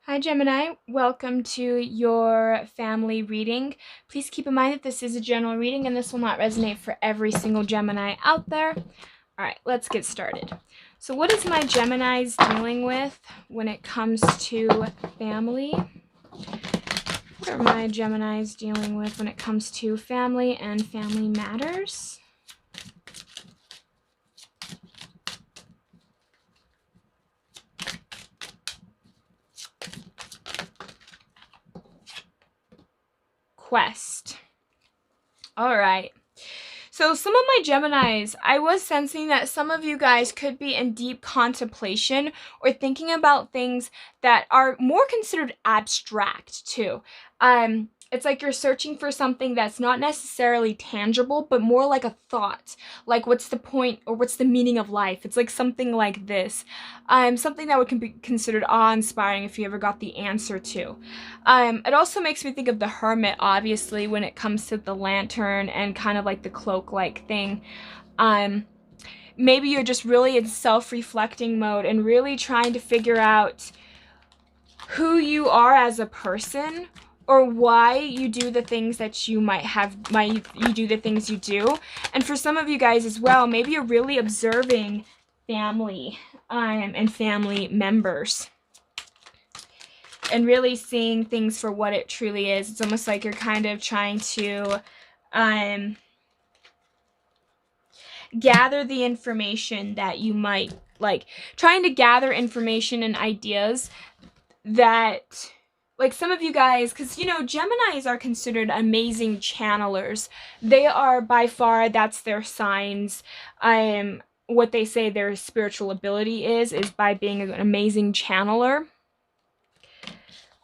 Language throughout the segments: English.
Hi Gemini, welcome to your family reading. Please keep in mind that this is a general reading and this will not resonate for every single Gemini out there. All right, let's get started. So what is my Geminis dealing with when it comes to family? What are my Geminis dealing with when it comes to family and family matters? Quest. All right. So some of my Geminis, I was sensing that some of you guys could be in deep contemplation or thinking about things that are more considered abstract too. It's like you're searching for something that's not necessarily tangible, but more like a thought. Like, what's the point or what's the meaning of life? It's like something like this. Something that would be considered awe-inspiring if you ever got the answer to. It also makes me think of the hermit, obviously, when it comes to the lantern and kind of like the cloak-like thing. Maybe you're just really in self-reflecting mode and really trying to figure out who you are as a person, or why you do the things that you you do the things you do. And for some of you guys as well, maybe you're really observing family and family members and really seeing things for what it truly is. It's almost like you're kind of trying to gather the information that you might like, trying to gather information and ideas that, like, some of you guys, because you know Geminis are considered amazing channelers. They are by far, that's their signs. What they say their spiritual ability is by being an amazing channeler.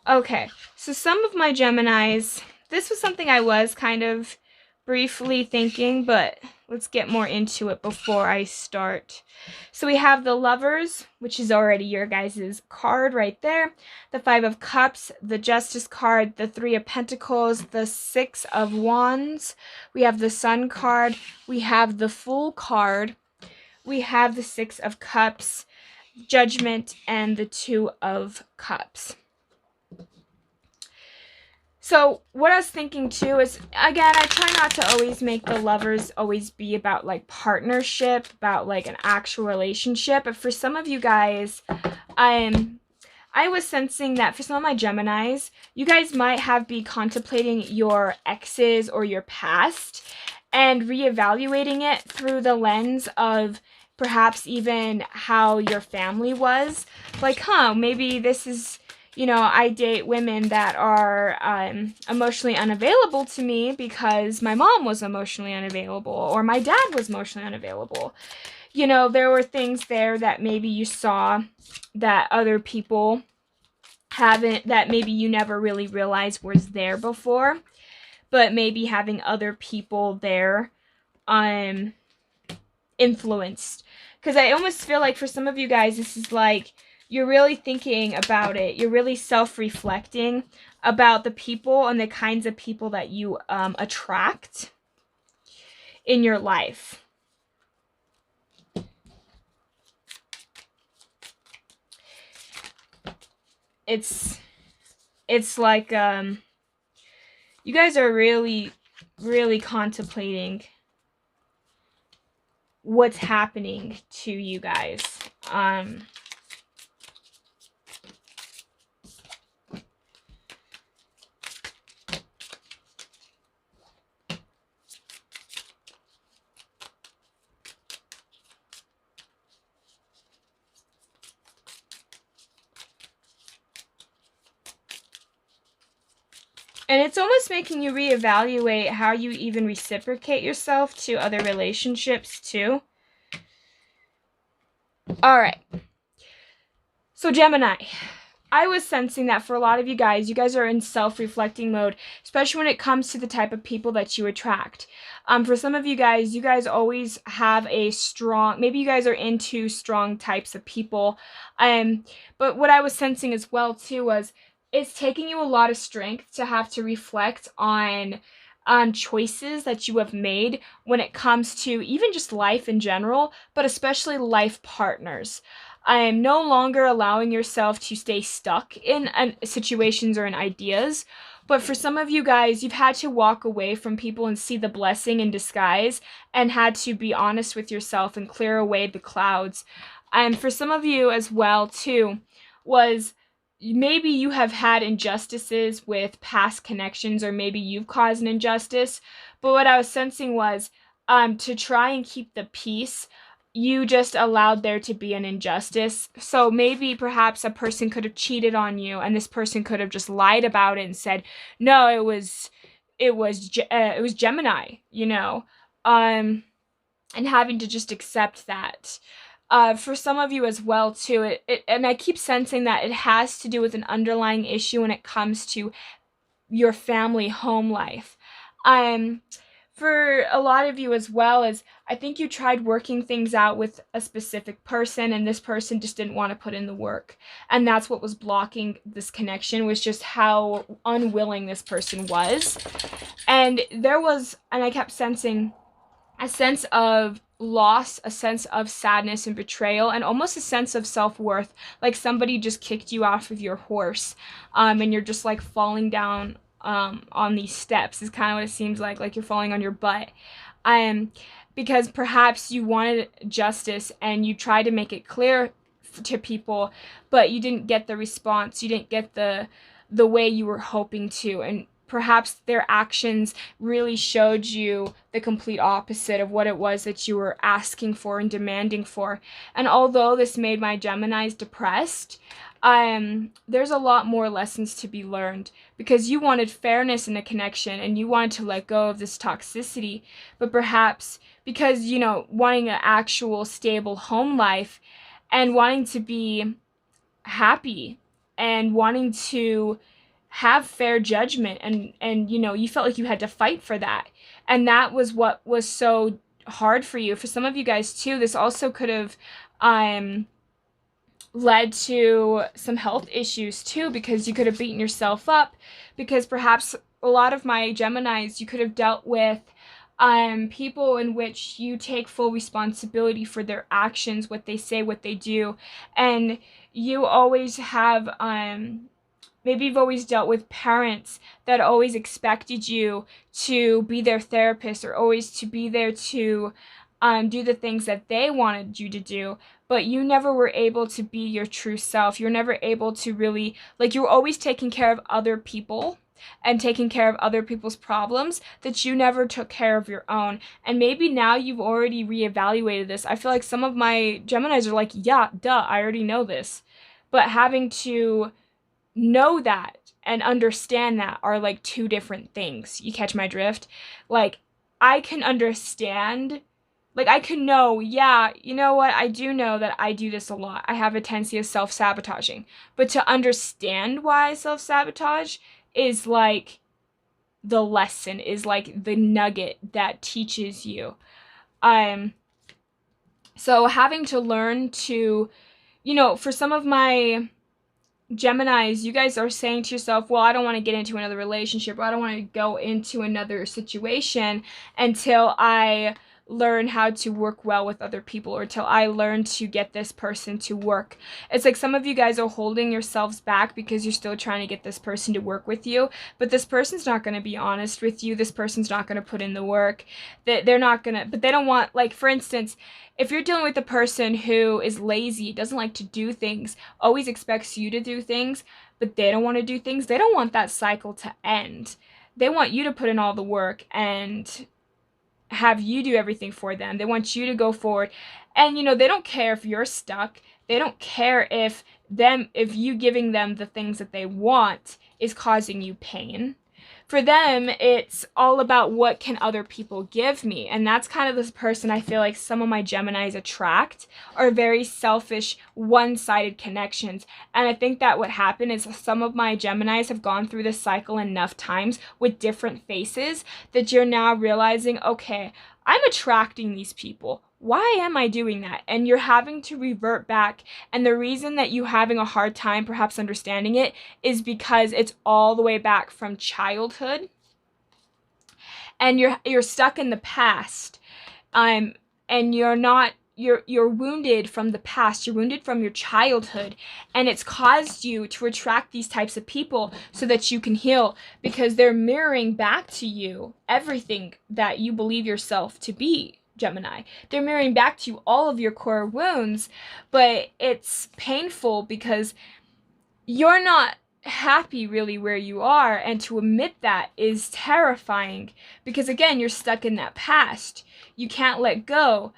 Okay, so some of my Geminis, this was something I was kind of briefly thinking, but let's get more into it before I start. So we have the Lovers, which is already your guys' card right there. The Five of Cups, the Justice card, the Three of Pentacles, the Six of Wands. We have the Sun card. We have the Fool card. We have the Six of Cups, Judgment, and the Two of Cups. So what I was thinking too is, again, I try not to always make the Lovers always be about like partnership, about like an actual relationship. But for some of you guys, I was sensing that for some of my Geminis, you guys might be contemplating your exes or your past and reevaluating it through the lens of perhaps even how your family was. Like, maybe this is, you know, I date women that are emotionally unavailable to me because my mom was emotionally unavailable or my dad was emotionally unavailable. You know, there were things there that maybe you saw that other people haven't, that maybe you never really realized was there before, but maybe having other people there influenced. Because I almost feel like for some of you guys, this is like, you're really thinking about it. You're really self-reflecting about the people and the kinds of people that you attract in your life. It's like you guys are really, really contemplating what's happening to you guys. And it's almost making you reevaluate how you even reciprocate yourself to other relationships too. All right. So Gemini, I was sensing that for a lot of you guys are in self-reflecting mode, especially when it comes to the type of people that you attract. For some of you guys always have a strong, maybe you guys are into strong types of people. But what I was sensing as well too was, it's taking you a lot of strength to have to reflect on choices that you have made when it comes to even just life in general, but especially life partners. I am no longer allowing yourself to stay stuck in situations or in ideas. But for some of you guys, you've had to walk away from people and see the blessing in disguise and had to be honest with yourself and clear away the clouds. And for some of you as well, too, was maybe you have had injustices with past connections, or maybe you've caused an injustice. But what I was sensing was to try and keep the peace, you just allowed there to be an injustice. So maybe perhaps a person could have cheated on you, and this person could have just lied about it and said, "No, it was Gemini," and having to just accept that. For some of you as well too, and I keep sensing that it has to do with an underlying issue when it comes to your family home life. For a lot of you as well, as I think you tried working things out with a specific person, and this person just didn't want to put in the work, and that's what was blocking this connection, was just how unwilling this person was. And I kept sensing a sense of loss, a sense of sadness and betrayal, and almost a sense of self-worth, like somebody just kicked you off of your horse, and you're just like falling down on these steps is kind of what it seems like you're falling on your butt. Because perhaps you wanted justice and you tried to make it clear to people, but you didn't get the response, you didn't get the way you were hoping to, and perhaps their actions really showed you the complete opposite of what it was that you were asking for and demanding for. And although this made my Geminis depressed, there's a lot more lessons to be learned, because you wanted fairness in a connection and you wanted to let go of this toxicity, but perhaps because, wanting an actual stable home life and wanting to be happy and wanting to have fair judgment, and you felt like you had to fight for that, and that was what was so hard for you. For some of you guys too, this also could have led to some health issues too, because you could have beaten yourself up, because perhaps a lot of my Geminis, you could have dealt with people in which you take full responsibility for their actions, what they say, what they do, and you always have maybe you've always dealt with parents that always expected you to be their therapist, or always to be there to do the things that they wanted you to do, but you never were able to be your true self. You're never able to really, you were always taking care of other people and taking care of other people's problems, that you never took care of your own. And maybe now you've already reevaluated this. I feel like some of my Geminis are like, yeah, duh, I already know this. But having to know that and understand that are like two different things. You catch my drift? I can understand, I can know, yeah, you know what, I do know that I do this a lot. I have a tendency of self-sabotaging. But to understand why I self-sabotage is like the lesson, is like the nugget that teaches you. So having to learn to, for some of my Geminis, you guys are saying to yourself, well, I don't want to get into another relationship, or I don't want to go into another situation until I learn how to work well with other people, or till I learn to get this person to work. It's like some of you guys are holding yourselves back because you're still trying to get this person to work with you, but this person's not going to be honest with you. This person's not going to put in the work. They're not going to, but they don't want, for instance, if you're dealing with a person who is lazy, doesn't like to do things, always expects you to do things, but they don't want to do things, they don't want that cycle to end. They want you to put in all the work and have you do everything for them. They want you to go forward. And they don't care if you're stuck. They don't care if you giving them the things that they want is causing you pain. For them, it's all about what can other people give me. And that's kind of this person I feel like some of my Geminis attract, are very selfish, one-sided connections. And I think that what happened is some of my Geminis have gone through this cycle enough times with different faces that you're now realizing, okay, I'm attracting these people. Why am I doing that? And you're having to revert back. And the reason that you're having a hard time perhaps understanding it is because it's all the way back from childhood. And you're stuck in the past. And you're not you're wounded from the past, you're wounded from your childhood, and it's caused you to attract these types of people so that you can heal, because they're mirroring back to you everything that you believe yourself to be, Gemini. They're mirroring back to you all of your core wounds, but it's painful because you're not happy really where you are, and to admit that is terrifying, because again, you're stuck in that past. You can't let go.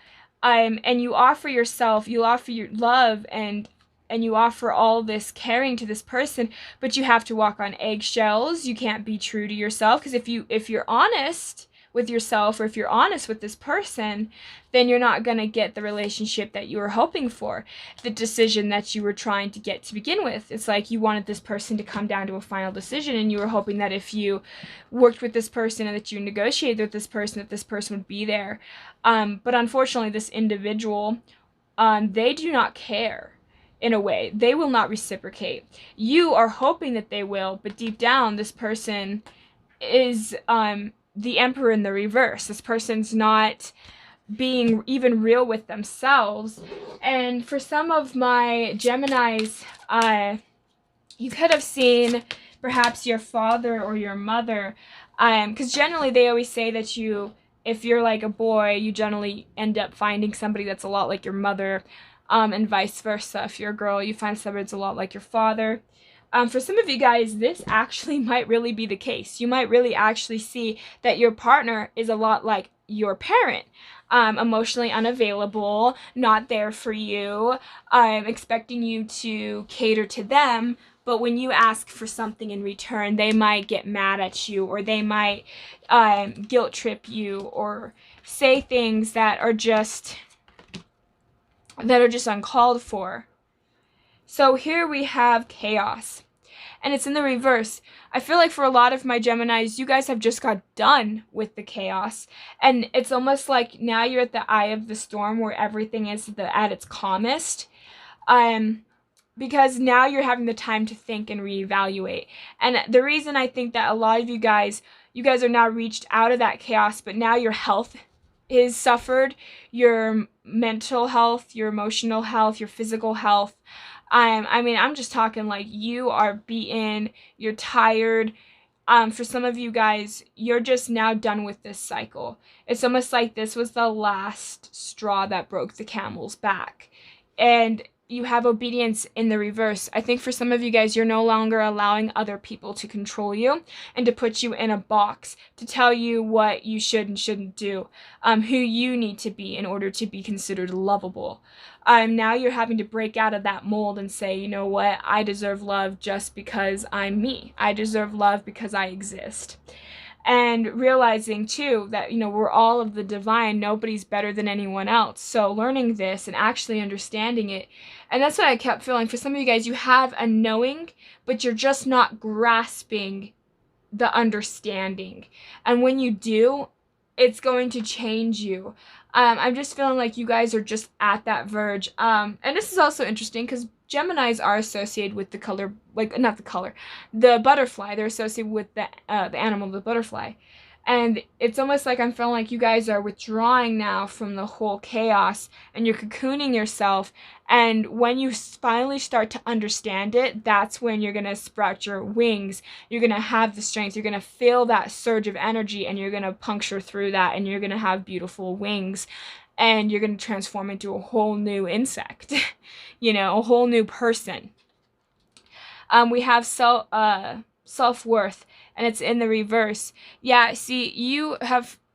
And you offer yourself, you offer your love, and you offer all this caring to this person, but you have to walk on eggshells. You can't be true to yourself, because if you're honest with yourself, or if you're honest with this person, then you're not going to get the relationship that you were hoping for, the decision that you were trying to get to begin with. It's like you wanted this person to come down to a final decision, and you were hoping that if you worked with this person and that you negotiated with this person, that this person would be there. But unfortunately, this individual, they do not care. In a way, they will not reciprocate. You are hoping that they will, but deep down, this person is the emperor in the reverse. This person's not being even real with themselves. And for some of my Geminis, you could have seen perhaps your father or your mother, because generally they always say that if you're like a boy, you generally end up finding somebody that's a lot like your mother, and vice versa. If you're a girl, you find somebody that's a lot like your father. For some of you guys, this actually might really be the case. You might really actually see that your partner is a lot like your parent. Emotionally unavailable, not there for you, expecting you to cater to them, but when you ask for something in return, they might get mad at you, or they might guilt trip you, or say things that are just uncalled for. So here we have chaos, and it's in the reverse. I feel like for a lot of my Geminis, you guys have just got done with the chaos, and it's almost like now you're at the eye of the storm where everything is at its calmest, because now you're having the time to think and reevaluate. And the reason I think that a lot of you guys are now reached out of that chaos, but now your health is suffered, your mental health, your emotional health, your physical health. I mean, I'm just talking like you are beaten, you're tired. For some of you guys, you're just now done with this cycle. It's almost like this was the last straw that broke the camel's back. And you have obedience in the reverse. I think for some of you guys, you're no longer allowing other people to control you and to put you in a box, to tell you what you should and shouldn't do, who you need to be in order to be considered lovable. Now you're having to break out of that mold and say, you know what, I deserve love just because I'm me. I deserve love because I exist. And realizing too that, you know, we're all of the divine, nobody's better than anyone else. So learning this and actually understanding it. And that's what I kept feeling. For some of you guys, you have a knowing, but you're just not grasping the understanding. And when you do, it's going to change you. I'm just feeling like you guys are just at that verge. And this is also interesting because Geminis are associated with the color, like, not the color, the butterfly. They're associated with the animal, the butterfly. And it's almost like I'm feeling like you guys are withdrawing now from the whole chaos, and you're cocooning yourself. And when you finally start to understand it, that's when you're going to sprout your wings. You're going to have the strength. You're going to feel that surge of energy, and you're going to puncture through that, and you're going to have beautiful wings. And you're going to transform into a whole new insect, you know, a whole new person. We have self-worth, and it's in the reverse. Yeah, see, you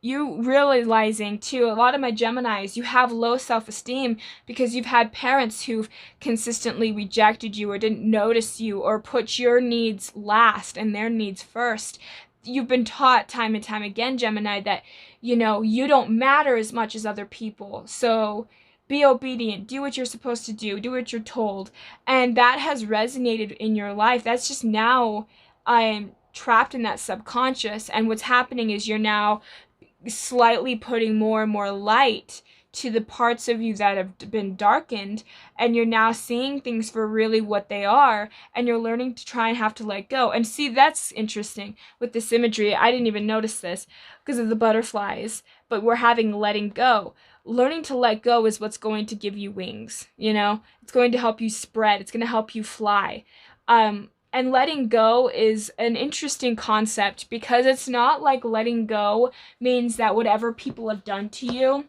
realizing too, a lot of my Geminis, you have low self-esteem because you've had parents who've consistently rejected you or didn't notice you or put your needs last and their needs first. You've been taught time and time again, Gemini, that, you know, you don't matter as much as other people. So be obedient, do what you're supposed to do what you're told. And that has resonated in your life. That's just now trapped in that subconscious. And what's happening is you're now slightly putting more and more light to the parts of you that have been darkened, and you're now seeing things for really what they are, and you're learning to try and have to let go. And see, that's interesting with this imagery. I didn't even notice this because of the butterflies, but we're having letting go. learning to let go is what's going to give you wings, you know? It's going to help you spread. It's going to help you fly. And letting go is an interesting concept because it's not like letting go means that whatever people have done to you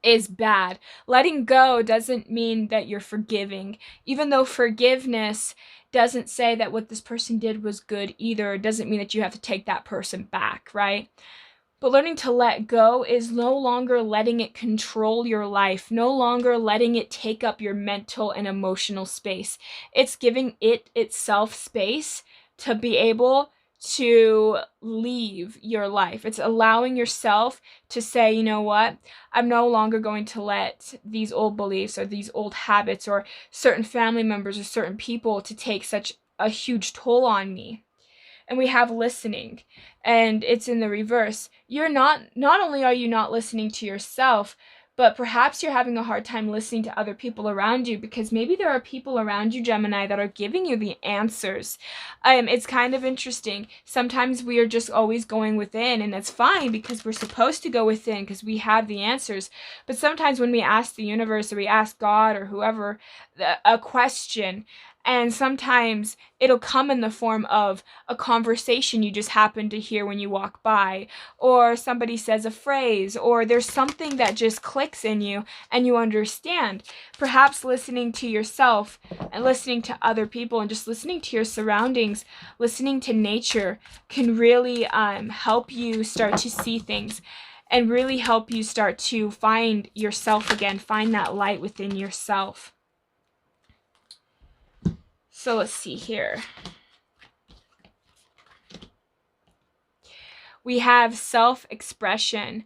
is bad. Letting go doesn't mean that you're forgiving, even though forgiveness doesn't say that what this person did was good either. It doesn't mean that you have to take that person back, right? But learning to let go is no longer letting it control your life, no longer letting it take up your mental and emotional space. It's giving it itself space to be able to leave your life. It's allowing yourself to say, you know what? I'm no longer going to let these old beliefs or these old habits or certain family members or certain people to take such a huge toll on me. And we have listening, and it's in the reverse. You're not only are you not listening to yourself, but perhaps you're having a hard time listening to other people around you because maybe there are people around you, Gemini, that are giving you the answers. It's kind of interesting. Sometimes we are just always going within, and that's fine because we're supposed to go within because we have the answers. But sometimes when we ask the universe or we ask God or whoever a question, and sometimes it'll come in the form of a conversation you just happen to hear when you walk by, or somebody says a phrase, or there's something that just clicks in you and you understand. Perhaps listening to yourself and listening to other people and just listening to your surroundings, listening to nature can really help you start to see things and really help you start to find yourself again, find that light within yourself. So let's see here. We have self-expression,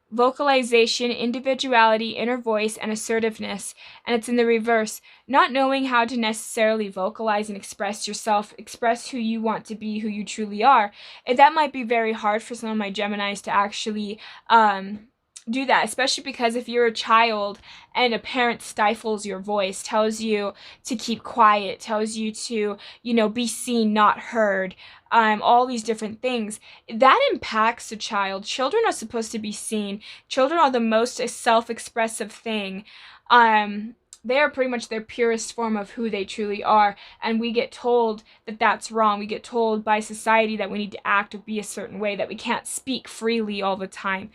vocalization, individuality, inner voice, and assertiveness. And it's in the reverse. Not knowing how to necessarily vocalize and express yourself, express who you want to be, who you truly are. And that might be very hard for some of my Geminis to actually do that, especially because if you're a child and a parent stifles your voice, tells you to keep quiet, tells you to, be seen, not heard, all these different things, that impacts a child. Children are supposed to be seen. Children are the most self-expressive thing. They are pretty much their purest form of who they truly are, and we get told that that's wrong. We get told by society that we need to act or be a certain way, that we can't speak freely all the time.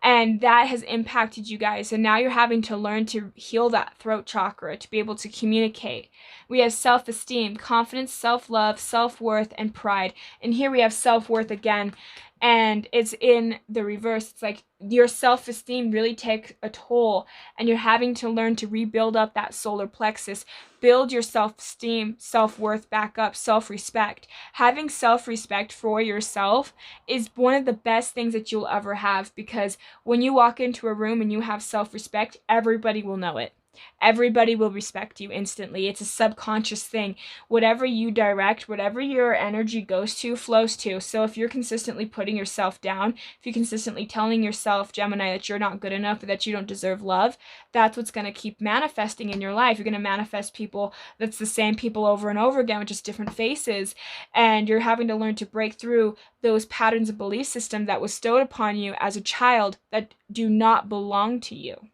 And that has impacted you guys. And now you're having to learn to heal that throat chakra to be able to communicate. We have self-esteem, confidence, self-love, self-worth, and pride. And here we have self-worth again. And it's in the reverse. It's like your self-esteem really takes a toll. And you're having to learn to rebuild up that solar plexus. Build your self-esteem, self-worth back up, self-respect. Having self-respect for yourself is one of the best things that you'll ever have, because when you walk into a room and you have self-respect, everybody will know it. Everybody will respect you instantly. It's a subconscious thing. Whatever you direct, whatever your energy goes to, flows to. So if you're consistently putting yourself down, if you're consistently telling yourself, Gemini, that you're not good enough or that you don't deserve love, that's what's going to keep manifesting in your life. You're going to manifest people that's the same people over and over again with just different faces. And you're having to learn to break through those patterns of belief system that was bestowed upon you as a child that do not belong to you.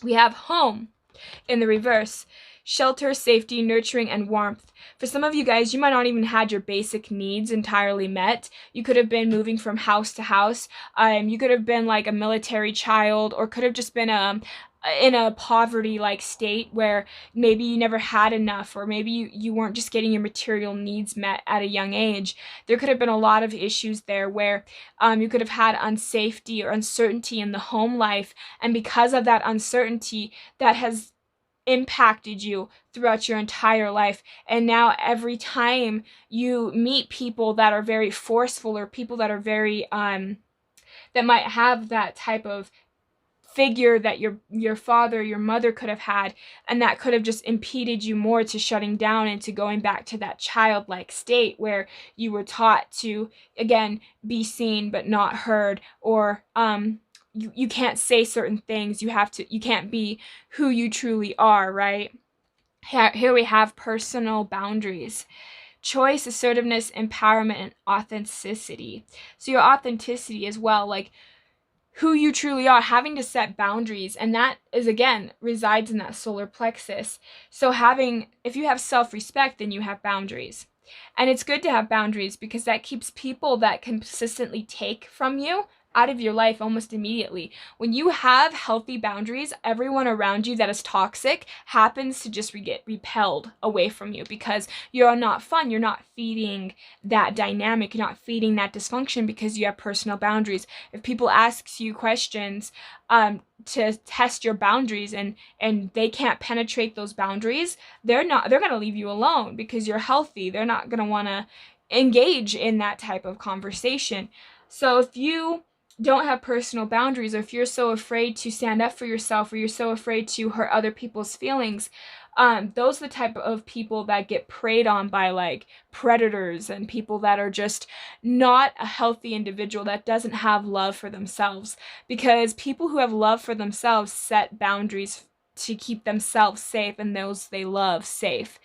We have home in the reverse. Shelter, safety, nurturing, and warmth. For some of you guys, you might not even had your basic needs entirely met. You could have been moving from house to house. You could have been like a military child, or could have just been in a poverty-like state where maybe you never had enough, or maybe you weren't just getting your material needs met at a young age. There could have been a lot of issues there where you could have had unsafety or uncertainty in the home life, and because of that uncertainty, that has impacted you throughout your entire life. And now every time you meet people that are very forceful, or people that are very that might have that type of figure that your father, your mother could have had, and that could have just impeded you more to shutting down and to going back to that childlike state where you were taught to, again, be seen but not heard, or you can't say certain things, you can't be who you truly are, right? Here we have personal boundaries. Choice, assertiveness, empowerment, and authenticity. So your authenticity as well, like who you truly are, having to set boundaries. And that is, again, resides in that solar plexus. So if you have self-respect, then you have boundaries. And it's good to have boundaries because that keeps people that consistently take from you out of your life almost immediately. When you have healthy boundaries, everyone around you that is toxic happens to just get repelled away from you because you're not fun. You're not feeding that dynamic. You're not feeding that dysfunction because you have personal boundaries. If people ask you questions to test your boundaries and they can't penetrate those boundaries, they're going to leave you alone because you're healthy. They're not going to want to engage in that type of conversation. So if you don't have personal boundaries, or if you're so afraid to stand up for yourself, or you're so afraid to hurt other people's feelings, those are the type of people that get preyed on by like predators and people that are just not a healthy individual that doesn't have love for themselves. Because people who have love for themselves set boundaries to keep themselves safe and those they love safe.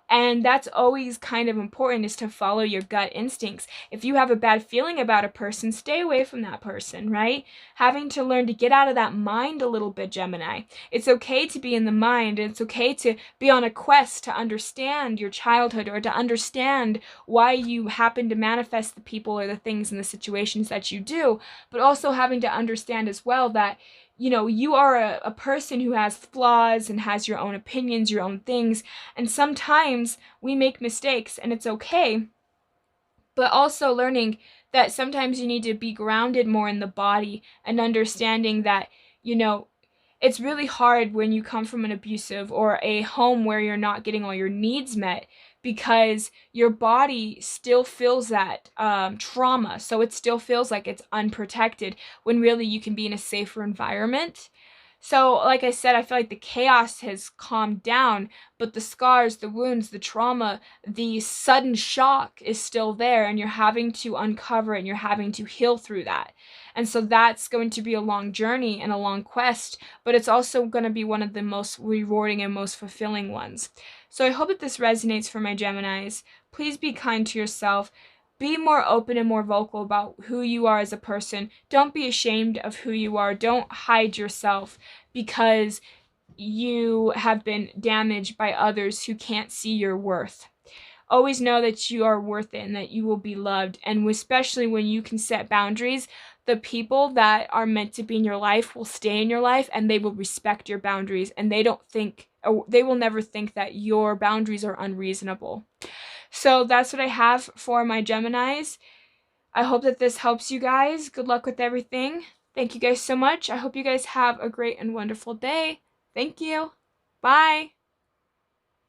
And that's always kind of important, is to follow your gut instincts. If you have a bad feeling about a person, stay away from that person, right? Having to learn to get out of that mind a little bit, Gemini. It's okay to be in the mind, and it's okay to be on a quest to understand your childhood or to understand why you happen to manifest the people or the things and the situations that you do, but also having to understand as well that you are a person who has flaws and has your own opinions, your own things, and sometimes we make mistakes and it's okay, but also learning that sometimes you need to be grounded more in the body and understanding that, it's really hard when you come from an abusive or a home where you're not getting all your needs met because your body still feels that trauma. So it still feels like it's unprotected when really you can be in a safer environment. So, like I said, I feel like the chaos has calmed down, but the scars, the wounds, the trauma, the sudden shock is still there, and you're having to uncover it and you're having to heal through that. And so that's going to be a long journey and a long quest, but it's also going to be one of the most rewarding and most fulfilling ones. So I hope that this resonates for my Geminis. Please be kind to yourself. Be more open and more vocal about who you are as a person. Don't be ashamed of who you are. Don't hide yourself because you have been damaged by others who can't see your worth. Always know that you are worth it and that you will be loved. And especially when you can set boundaries, the people that are meant to be in your life will stay in your life and they will respect your boundaries, and they will never think that your boundaries are unreasonable. So that's what I have for my Geminis. I hope that this helps you guys. Good luck with everything. Thank you guys so much. I hope you guys have a great and wonderful day. Thank you. Bye.